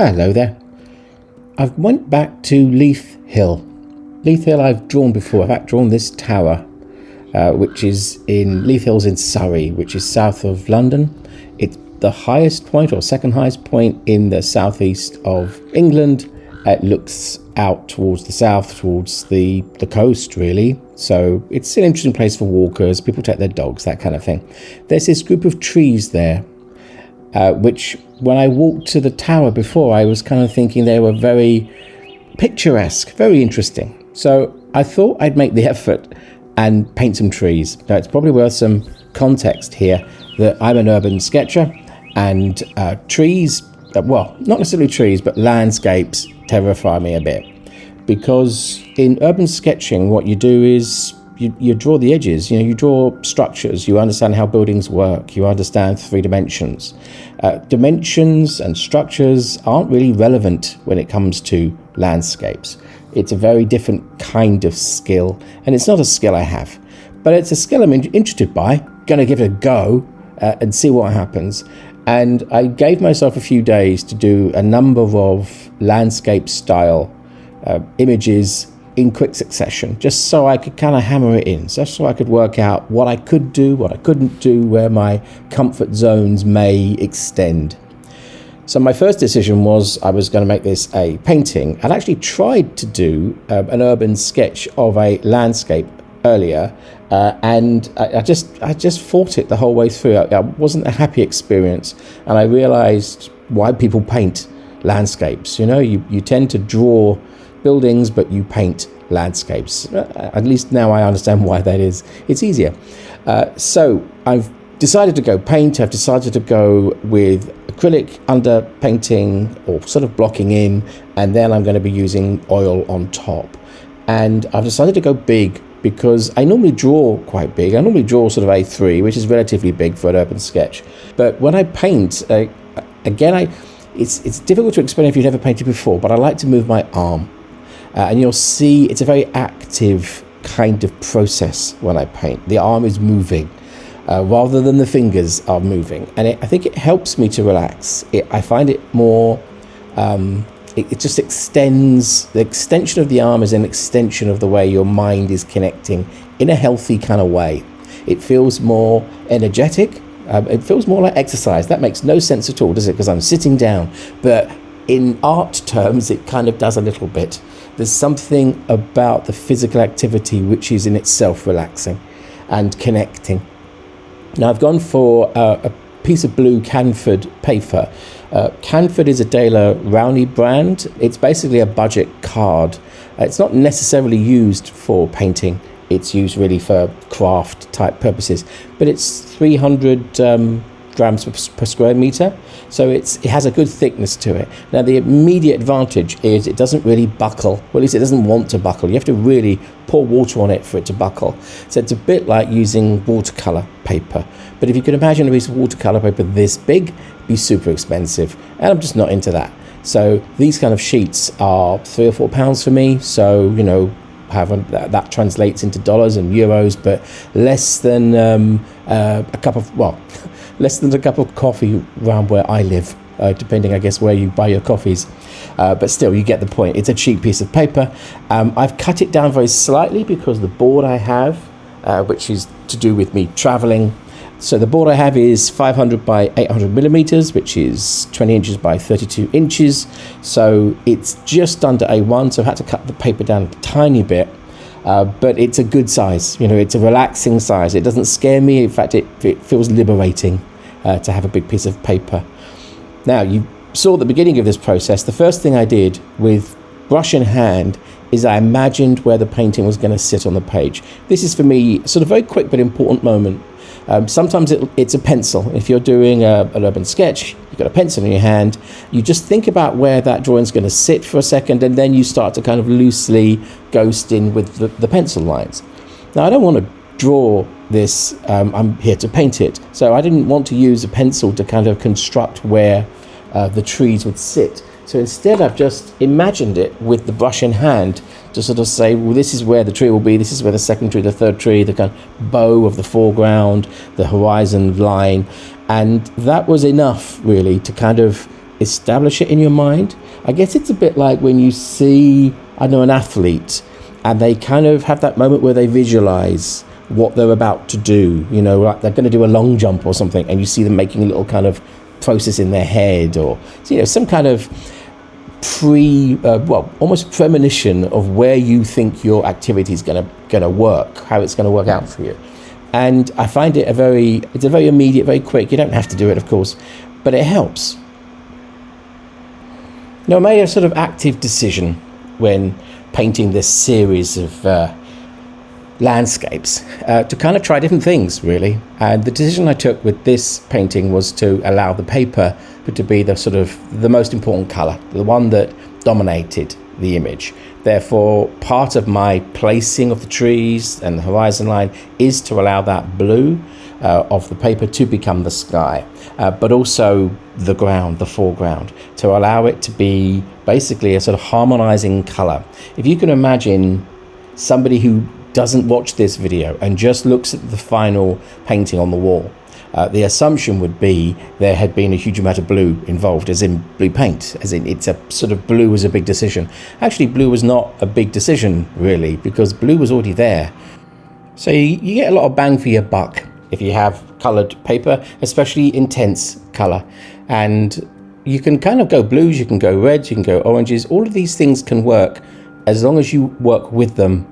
Hello there. I've went back to Leith Hill. Leith Hill I've drawn before. I've drawn this tower, which is in Leith Hill's in Surrey, which is south of London. It's the highest point or second highest point in the southeast of England. It looks out towards the south, towards the coast really. So it's an interesting place for walkers. People take their dogs, that kind of thing. There's this group of trees there, which when I walked to the tower before, I was kind of thinking they were very picturesque, very interesting. So I thought I'd make the effort and paint some trees. Now it's probably worth some context here that I'm an urban sketcher, and trees, well, not necessarily trees, but landscapes terrify me a bit. Because in urban sketching, what you do is you draw the edges, you draw structures, you understand how buildings work, you understand three dimensions. Dimensions and structures aren't really relevant when it comes to landscapes. It's a very different kind of skill, and it's not a skill I have, but it's a skill I'm interested by, gonna give it a go and see what happens. And I gave myself a few days to do a number of landscape style images in quick succession, just so I could kind of hammer it in, just so I could work out what I could do, what I couldn't do, where my comfort zones may extend. So my first decision was I was going to make this a painting. I'd actually tried to do an urban sketch of a landscape earlier, and I just fought it the whole way through. It wasn't a happy experience, and I realized why people paint landscapes. You tend to draw buildings, but you paint landscapes. At least now I understand why that is. It's easier. So I've decided to go paint. I've decided to go with acrylic under painting or sort of blocking in, and then I'm going to be using oil on top. And I've decided to go big because I normally draw quite big. I normally draw sort of A3, which is relatively big for an urban sketch. But when I paint, it's difficult to explain if you've never painted before, but I like to move my arm. And you'll see it's a very active kind of process when I paint. The arm is moving rather than the fingers are moving. And I think it helps me to relax. I find it more, it just extends, the extension of the arm is an extension of the way your mind is connecting in a healthy kind of way. It feels more energetic. It feels more like exercise. That makes no sense at all, does it? Because I'm sitting down. But in art terms, it kind of does a little bit. There's something about the physical activity which is in itself relaxing and connecting. Now I've gone for a piece of blue Canford paper. Canford is a Daler Rowney brand. It's basically a budget card. It's not necessarily used for painting. It's used really for craft type purposes, but it's 300 grams per square meter, so it has a good thickness to it. Now the immediate advantage is it doesn't really buckle, well at least it doesn't want to buckle. You have to really pour water on it for it to buckle. So it's a bit like using watercolor paper, but if you can imagine a piece of watercolor paper this big, it'd be super expensive, and I'm just not into that. So these kind of sheets are £3 or £4 for me, so that translates into dollars and euros, but less than less than a cup of coffee around where I live, depending, I guess, where you buy your coffees. But still, you get the point. It's a cheap piece of paper. I've cut it down very slightly because the board I have, which is to do with me traveling. So the board I have is 500 by 800 millimeters, which is 20 inches by 32 inches. So it's just under A1, so I had to cut the paper down a tiny bit. But it's a good size, it's a relaxing size. It doesn't scare me. In fact, it feels liberating to have a big piece of paper. Now, you saw at the beginning of this process, the first thing I did with brush in hand is I imagined where the painting was going to sit on the page. This is for me sort of very quick but important moment. Sometimes it's a pencil. If you're doing an urban sketch, you've got a pencil in your hand, you just think about where that drawing's going to sit for a second, and then you start to kind of loosely ghost in with the pencil lines. Now, I don't want to draw this, I'm here to paint it, so I didn't want to use a pencil to kind of construct where the trees would sit. So instead, I've just imagined it with the brush in hand to sort of say, well, this is where the tree will be, this is where the second tree, the third tree, the kind of bow of the foreground, the horizon line. And that was enough, really, to kind of establish it in your mind. I guess it's a bit like when you see, I know, an athlete, and they kind of have that moment where they visualize what they're about to do, you know, like they're going to do a long jump or something, and you see them making a little kind of process in their head, or, you know, some kind of almost premonition of where you think your activity is going to work, how it's going to work out for you. And I find it it's a very immediate, very quick. You don't have to do it, of course, but it helps. Now, I made a sort of active decision when painting this series of landscapes to kind of try different things, really. And the decision I took with this painting was to allow the paper to be the most important colour, the one that dominated the image. Therefore, part of my placing of the trees and the horizon line is to allow that blue of the paper to become the sky, but also the ground, the foreground, to allow it to be basically a sort of harmonizing colour. If you can imagine somebody who doesn't watch this video and just looks at the final painting on the wall, the assumption would be there had been a huge amount of blue involved, as in blue paint, as in it's a sort of blue was a big decision. Actually, blue was not a big decision, really, because blue was already there. So you get a lot of bang for your buck if you have coloured paper, especially intense colour. And you can kind of go blues, you can go reds, you can go oranges. All of these things can work as long as you work with them.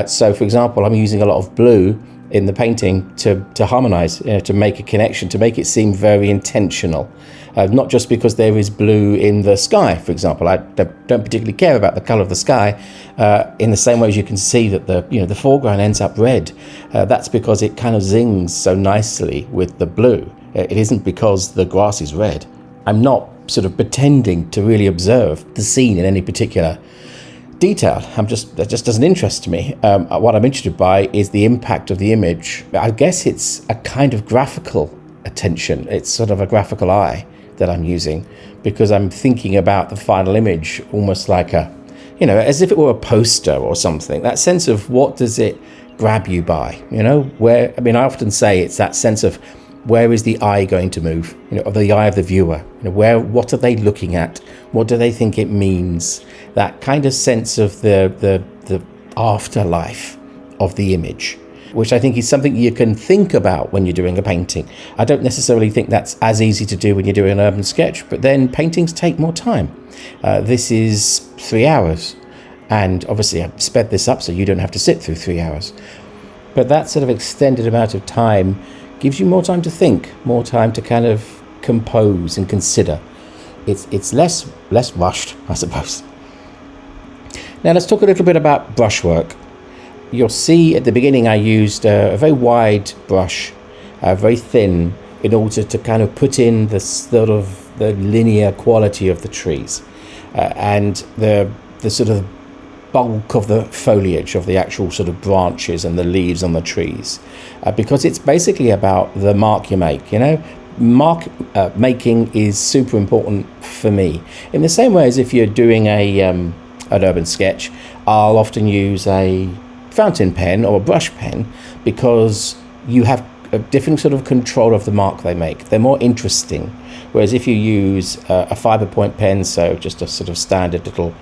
So, for example, I'm using a lot of blue in the painting to harmonise, to make a connection, to make it seem very intentional. Not just because there is blue in the sky, for example. I don't particularly care about the colour of the sky. In the same way as you can see that the foreground ends up red. That's because it kind of zings so nicely with the blue. It isn't because the grass is red. I'm not sort of pretending to really observe the scene in any particular detail. That just doesn't interest me. What I'm interested by is the impact of the image. I guess it's a kind of graphical attention. It's sort of a graphical eye that I'm using, because I'm thinking about the final image almost like as if it were a poster or something. That sense of what does it grab you by, I often say it's that sense of where is the eye going to move, of the eye of the viewer, what are they looking at? What do they think it means? That kind of sense of the afterlife of the image, which I think is something you can think about when you're doing a painting. I don't necessarily think that's as easy to do when you're doing an urban sketch, but then paintings take more time. This is 3 hours, and obviously I've sped this up so you don't have to sit through 3 hours. But that sort of extended amount of time gives you more time to think, more time to kind of compose and consider. It's less rushed, I suppose. Now let's talk a little bit about brushwork. You'll see at the beginning I used a very wide brush, very thin, in order to kind of put in the sort of the linear quality of the trees and the sort of bulk of the foliage of the actual sort of branches and the leaves on the trees, because it's basically about the mark you make. Mark making is super important for me. In the same way as if you're doing an urban sketch, I'll often use a fountain pen or a brush pen, because you have a different sort of control of the mark they make. They're more interesting. Whereas if you use a fibre point pen, so just a sort of standard little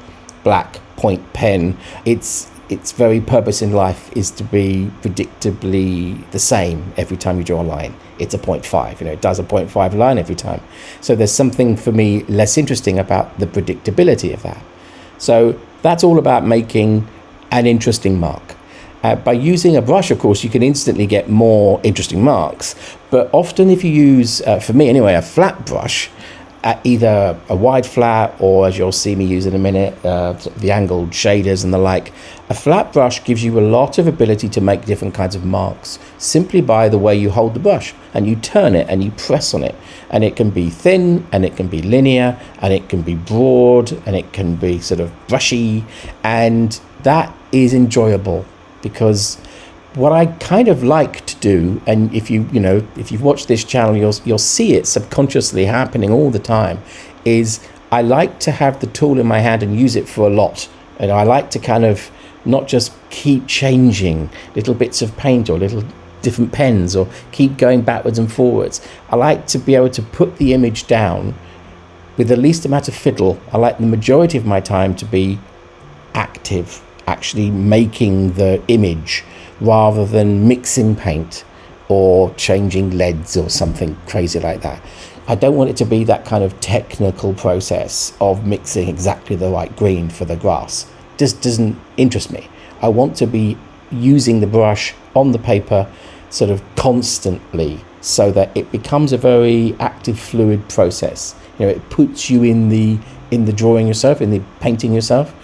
black point pen, its very purpose in life is to be predictably the same every time you draw a line. It's a 0.5, it does a 0.5 line every time. So there's something for me less interesting about the predictability of that. So that's all about making an interesting mark. By using a brush, of course, you can instantly get more interesting marks. But often if you use, for me anyway, a flat brush, either a wide flat or, as you'll see me use in a minute, the angled shaders and the like, a flat brush gives you a lot of ability to make different kinds of marks simply by the way you hold the brush and you turn it and you press on it. And it can be thin and it can be linear and it can be broad and it can be sort of brushy, and that is enjoyable, because what I kind of like to do, and if you've watched this channel, you'll see it subconsciously happening all the time, is I like to have the tool in my hand and use it for a lot. And I like to kind of not just keep changing little bits of paint or little different pens or keep going backwards and forwards. I like to be able to put the image down with the least amount of fiddle. I like the majority of my time to be active, actually making the image rather than mixing paint or changing leads or something crazy like that. I don't want it to be that kind of technical process of mixing exactly the right green for the grass. Just doesn't interest me. I want to be using the brush on the paper sort of constantly so that it becomes a very active, fluid process. It puts you in the drawing yourself, in the painting yourself,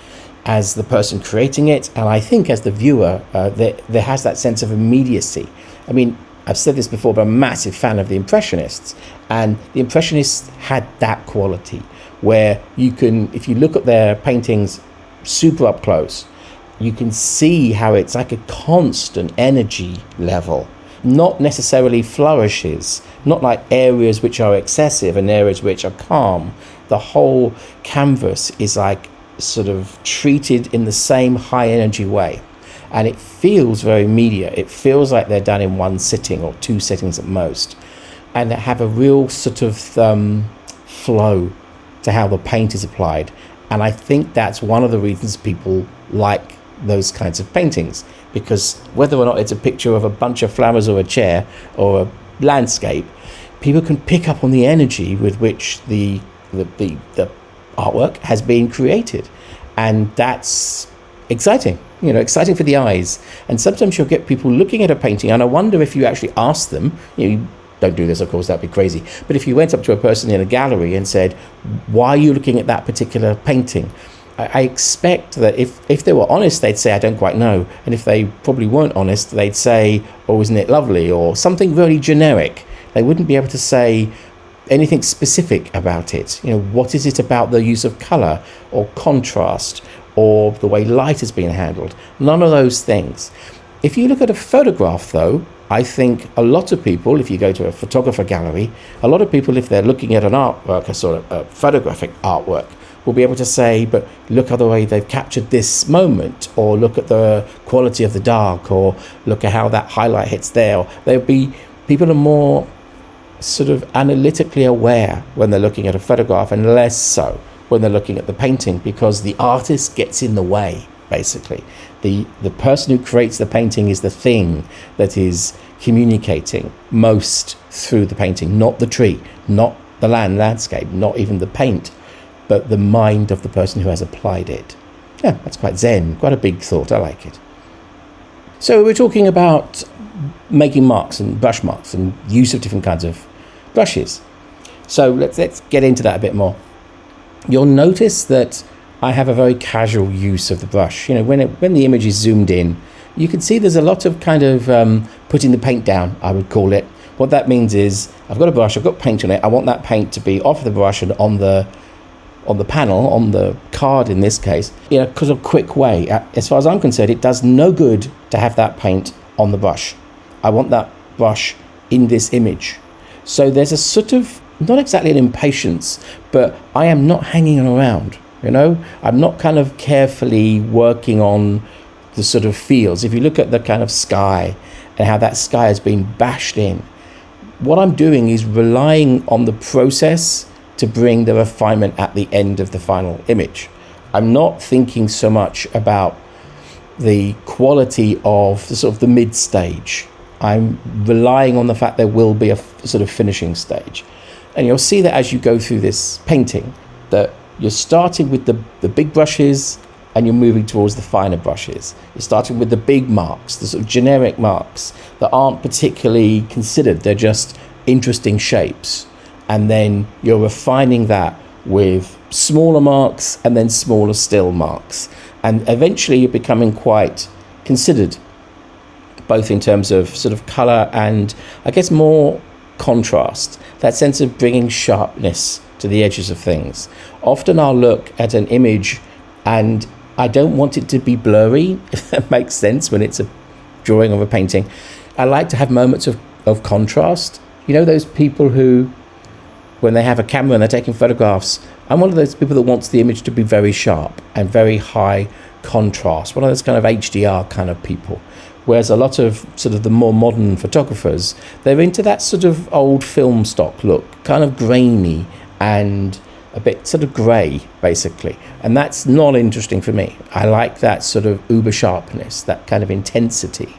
as the person creating it, and I think as the viewer, there has that sense of immediacy. I mean, I've said this before, but I'm a massive fan of the Impressionists, and the Impressionists had that quality where you can, if you look at their paintings super up close, you can see how it's like a constant energy level, not necessarily flourishes, not like areas which are excessive and areas which are calm. The whole canvas is like sort of treated in the same high energy way, and it feels very immediate. It feels like they're done in one sitting or two sittings at most, and they have a real sort of flow to how the paint is applied. And I think that's one of the reasons people like those kinds of paintings, because whether or not it's a picture of a bunch of flowers or a chair or a landscape, people can pick up on the energy with which the artwork has been created, and that's exciting, exciting for the eyes. And sometimes you'll get people looking at a painting, and I wonder if you actually ask them, you don't do this, of course, that'd be crazy, but if you went up to a person in a gallery and said, why are you looking at that particular painting? I expect that if they were honest, they'd say, I don't quite know. And if they probably weren't honest, they'd say, oh, isn't it lovely? Or something really generic. They wouldn't be able to say anything specific about it. What is it about the use of colour or contrast or the way light has been handled? None of those things. If you look at a photograph, though, I think a lot of people, if you go to a photographer gallery, a lot of people, if they're looking at an artwork, a sort of a photographic artwork, will be able to say, but look at the way they've captured this moment, or look at the quality of the dark, or look at how that highlight hits there. People are more sort of analytically aware when they're looking at a photograph, and less so when they're looking at the painting, because the artist gets in the way, basically. The person who creates the painting is the thing that is communicating most through the painting, not the tree, not the landscape, not even the paint, but the mind of the person who has applied it. Yeah, that's quite zen, quite a big thought. I like it. So we're talking about making marks and brush marks and use of different kinds of brushes. So let's get into that a bit more. You'll notice that I have a very casual use of the brush. When the image is zoomed in, you can see there's a lot of kind of putting the paint down, I would call it. What that means is I've got a brush, I've got paint on it. I want that paint to be off the brush and on the panel, on the card in this case, because of a quick way. As far as I'm concerned, it does no good to have that paint on the brush. I want that brush in this image. So there's a sort of, not exactly an impatience, but I am not hanging around, I'm not kind of carefully working on the sort of feels. If you look at the kind of sky and how that sky has been bashed in, what I'm doing is relying on the process to bring the refinement at the end of the final image. I'm not thinking so much about the quality of the sort of the mid stage. I'm relying on the fact there will be a sort of finishing stage. And you'll see that as you go through this painting, that you're starting with the big brushes and you're moving towards the finer brushes. You're starting with the big marks, the sort of generic marks that aren't particularly considered. They're just interesting shapes. And then you're refining that with smaller marks and then smaller still marks. And eventually you're becoming quite considered, both in terms of sort of colour and I guess more contrast, that sense of bringing sharpness to the edges of things. Often I'll look at an image and I don't want it to be blurry, if that makes sense, when it's a drawing of a painting. I like to have moments of contrast. Those people who, when they have a camera and they're taking photographs, I'm one of those people that wants the image to be very sharp and very high contrast, one of those kind of HDR kind of people. Whereas a lot of sort of the more modern photographers, they're into that sort of old film stock look, kind of grainy and a bit sort of grey, basically. And that's not interesting for me. I like that sort of uber sharpness, that kind of intensity.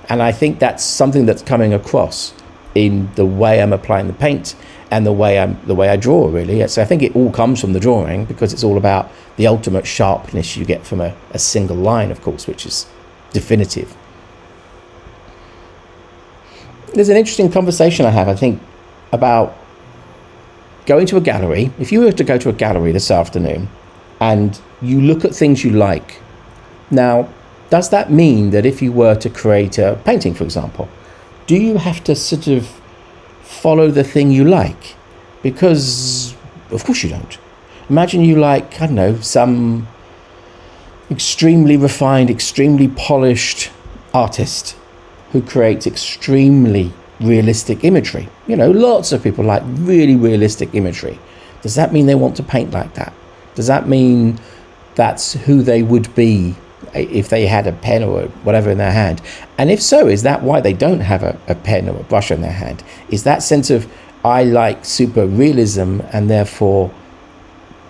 And I think that's something that's coming across in the way I'm applying the paint and the way I draw, really. So I think it all comes from the drawing, because it's all about the ultimate sharpness you get from a single line, of course, which is definitive. There's an interesting conversation I have, I think, about going to a gallery. If you were to go to a gallery this afternoon and you look at things you like, now, does that mean that if you were to create a painting, for example, do you have to sort of follow the thing you like? Because, of course you don't. Imagine you like, I don't know, some extremely refined, extremely polished artist who creates extremely realistic imagery. You know, lots of people like really realistic imagery. Does that mean they want to paint like that? Does that mean that's who they would be if they had a pen or whatever in their hand? And if so, is that why they don't have a pen or a brush in their hand? Is that sense of, I like super realism, and therefore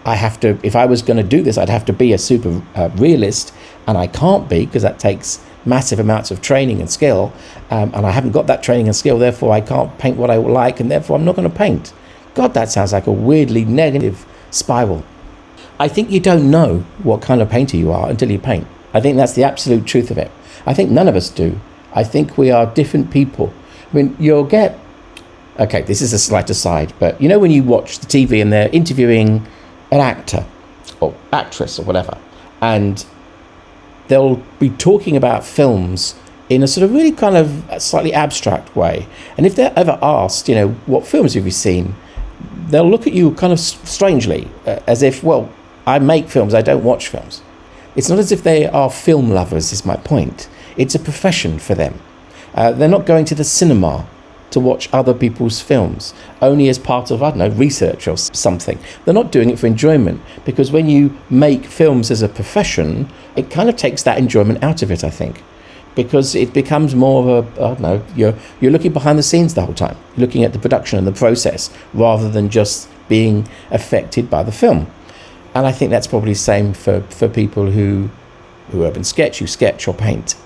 I have to, if I was going to do this, I'd have to be a super realist, and I can't be, because that takes massive amounts of training and skill, and I haven't got that training and skill, therefore I can't paint what I like, and therefore I'm not going to paint. God, that sounds like a weirdly negative spiral. I think you don't know what kind of painter you are until you paint. I think that's the absolute truth of it. I think none of us do. I think we are different people. I mean, you'll get... Okay, this is a slight aside, but you know when you watch the TV and they're interviewing an actor or actress or whatever, and they'll be talking about films in a sort of really kind of slightly abstract way. And if they're ever asked, you know, what films have you seen? They'll look at you kind of strangely, as if, well, I make films, I don't watch films. It's not as if they are film lovers, is my point. It's a profession for them. They're not going to the cinema to watch other people's films, only as part of, I don't know, research or something. They're not doing it for enjoyment, because when you make films as a profession, it kind of takes that enjoyment out of it, I think, because it becomes more of a, I don't know, you're looking behind the scenes the whole time. You're looking at the production and the process, rather than just being affected by the film. And I think that's probably the same for people who urban sketch, who sketch or paint.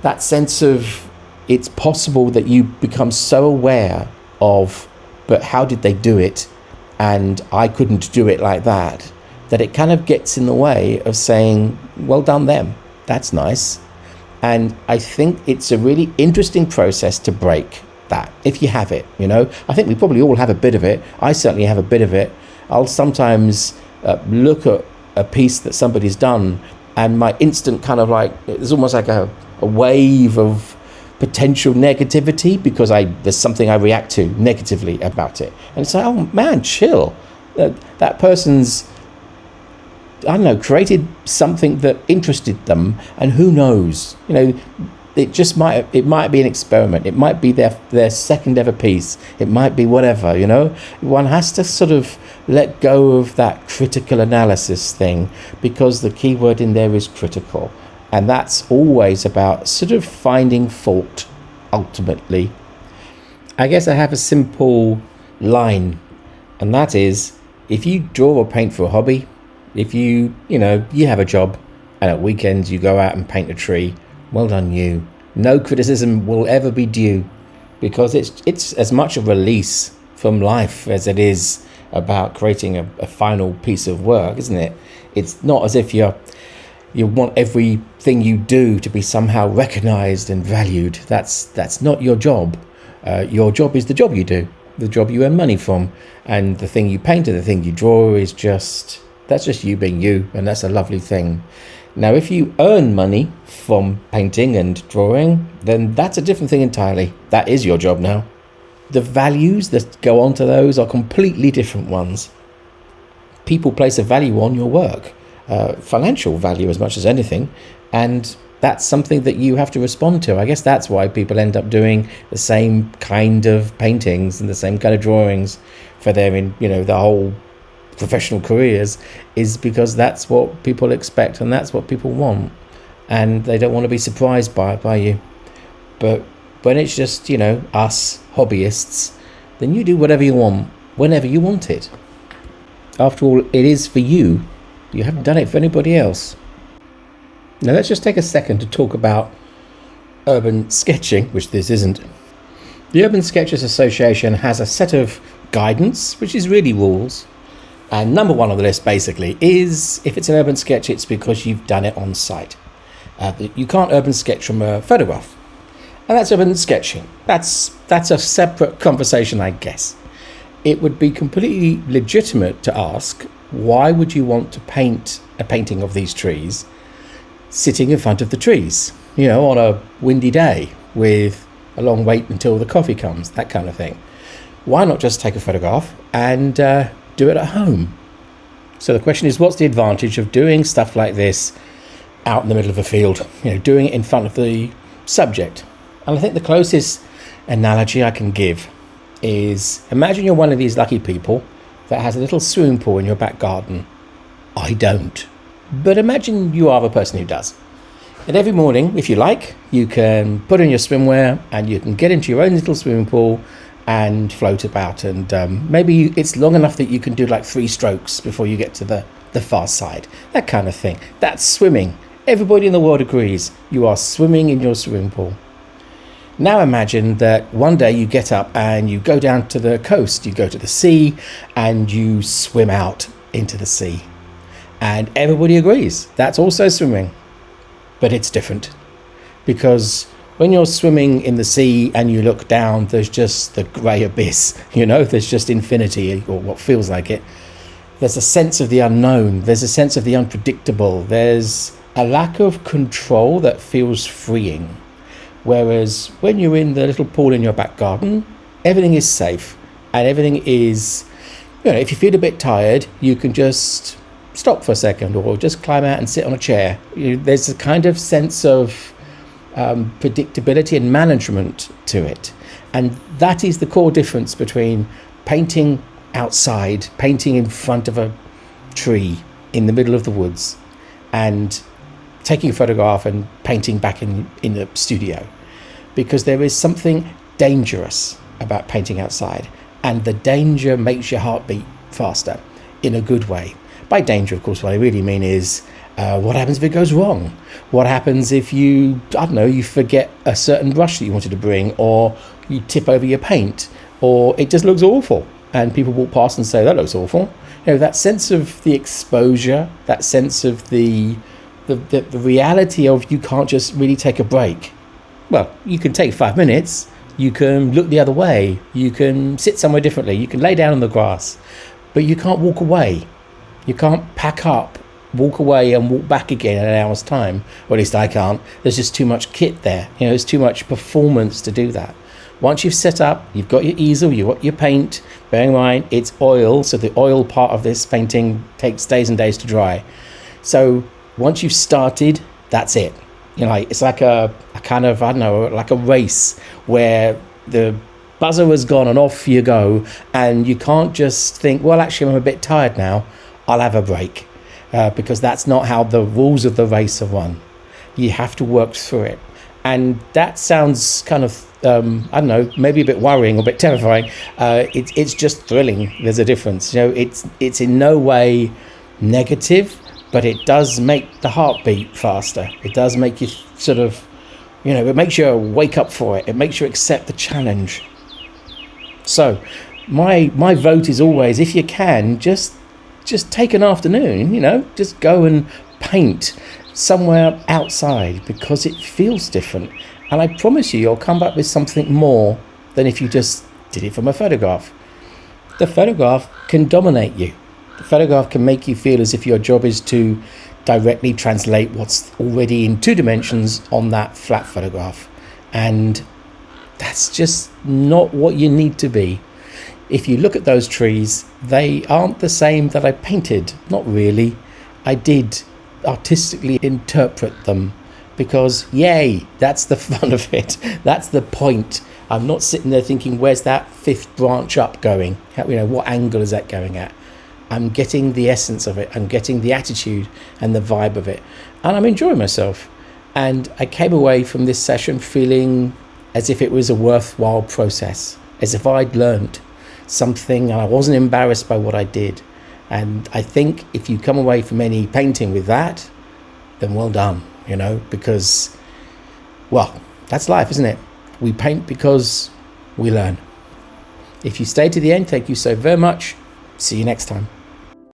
That sense of, it's possible that you become so aware of, but how did they do it? And I couldn't do it like that, that it kind of gets in the way of saying, well done them, that's nice. And I think it's a really interesting process to break that, if you have it, you know. I think we probably all have a bit of it. I certainly have a bit of it. I'll sometimes look at a piece that somebody's done, and my instant kind of like, it's almost like a wave of potential negativity, because there's something I react to negatively about it. And it's like, oh man, chill. That person's, I don't know, created something that interested them, and who knows, you know, it might be an experiment. It might be their second ever piece. It might be whatever, you know. One has to sort of let go of that critical analysis thing, because the key word in there is critical. And that's always about sort of finding fault, ultimately. I guess I have a simple line, and that is, if you draw or paint for a hobby, if you have a job, and at weekends you go out and paint a tree, well done you. No criticism will ever be due, because it's as much a release from life as it is about creating a final piece of work, isn't it? It's not as if you want everything you do to be somehow recognized and valued. That's not your job. Your job is the job you do, the job you earn money from, and the thing you paint and the thing you draw is just you being you, and that's a lovely thing. Now, if you earn money from painting and drawing, then that's a different thing entirely. That is your job now. The values that go onto those are completely different ones. People place a value on your work, financial value as much as anything, and that's something that you have to respond to. I guess that's why people end up doing the same kind of paintings and the same kind of drawings for their, the whole professional careers, is because that's what people expect and that's what people want, and they don't want to be surprised by you. But when it's just, us hobbyists, then you do whatever you want, whenever you want it. After all, it is for you. You haven't done it for anybody else. Now let's just take a second to talk about urban sketching, which this isn't. The Urban Sketchers Association has a set of guidance, which is really rules. And number one on the list, basically, is if it's an urban sketch, it's because you've done it on site. You can't urban sketch from a photograph. And that's urban sketching. That's a separate conversation, I guess. It would be completely legitimate to ask, why would you want to paint a painting of these trees sitting in front of the trees, on a windy day with a long wait until the coffee comes, that kind of thing? Why not just take a photograph and do it at home? So the question is, what's the advantage of doing stuff like this out in the middle of a field, doing it in front of the subject? And I think the closest analogy I can give is, imagine you're one of these lucky people that has a little swimming pool in your back garden. I don't. But imagine you are the person who does. And every morning, if you like, you can put on your swimwear and you can get into your own little swimming pool and float about. And maybe it's long enough that you can do like 3 strokes before you get to the far side. That kind of thing. That's swimming. Everybody in the world agrees you are swimming in your swimming pool. Now imagine that one day you get up and you go down to the coast, you go to the sea and you swim out into the sea. And everybody agrees that's also swimming. But it's different, because when you're swimming in the sea and you look down, there's just the grey abyss, there's just infinity, or what feels like it. There's a sense of the unknown, there's a sense of the unpredictable, there's a lack of control that feels freeing. Whereas when you're in the little pool in your back garden, everything is safe and everything is, if you feel a bit tired, you can just stop for a second or just climb out and sit on a chair. There's a kind of sense of predictability and management to it. And that is the core difference between painting outside, painting in front of a tree in the middle of the woods, and taking a photograph and painting back in the studio. Because there is something dangerous about painting outside, and the danger makes your heart beat faster in a good way. By danger, of course, what I really mean is what happens if it goes wrong? What happens if you forget a certain brush that you wanted to bring, or you tip over your paint, or it just looks awful and people walk past and say, that looks awful. That sense of the exposure, that sense of the reality of you can't just really take a break. Well, you can take 5 minutes, you can look the other way, you can sit somewhere differently, you can lay down on the grass, but you can't walk away. You can't pack up, walk away and walk back again in an hour's time. Or at least I can't. There's just too much kit there. There's too much performance to do that. Once you've set up, you've got your easel, you've got your paint. Bear in mind, it's oil, so the oil part of this painting takes days and days to dry. So once you've started, that's it. It's like a kind of, like a race where the buzzer has gone and off you go, and you can't just think, well, actually, I'm a bit tired now, I'll have a break, because that's not how the rules of the race are run. You have to work through it. And that sounds kind of, maybe a bit worrying or a bit terrifying. It's just thrilling. There's a difference. It's in no way negative, but it does make the heart beat faster. It does make you sort of, it makes you wake up for it. It makes you accept the challenge. So my vote is always, if you can, just take an afternoon, just go and paint somewhere outside, because it feels different. And I promise you'll come back with something more than if you just did it from a photograph. The photograph can dominate you. The photograph can make you feel as if your job is to directly translate what's already in 2 dimensions on that flat photograph. And that's just not what you need to be. If you look at those trees, they aren't the same that I painted. Not really. I did artistically interpret them, because yay, that's the fun of it. That's the point. I'm not sitting there thinking, where's that 5th branch up going? What angle is that going at? I'm getting the essence of it. I'm getting the attitude and the vibe of it. And I'm enjoying myself. And I came away from this session feeling as if it was a worthwhile process, as if I'd learned something and I wasn't embarrassed by what I did. And I think if you come away from any painting with that, then well done, because, well, that's life, isn't it? We paint because we learn. If you stay to the end, thank you so very much. See you next time.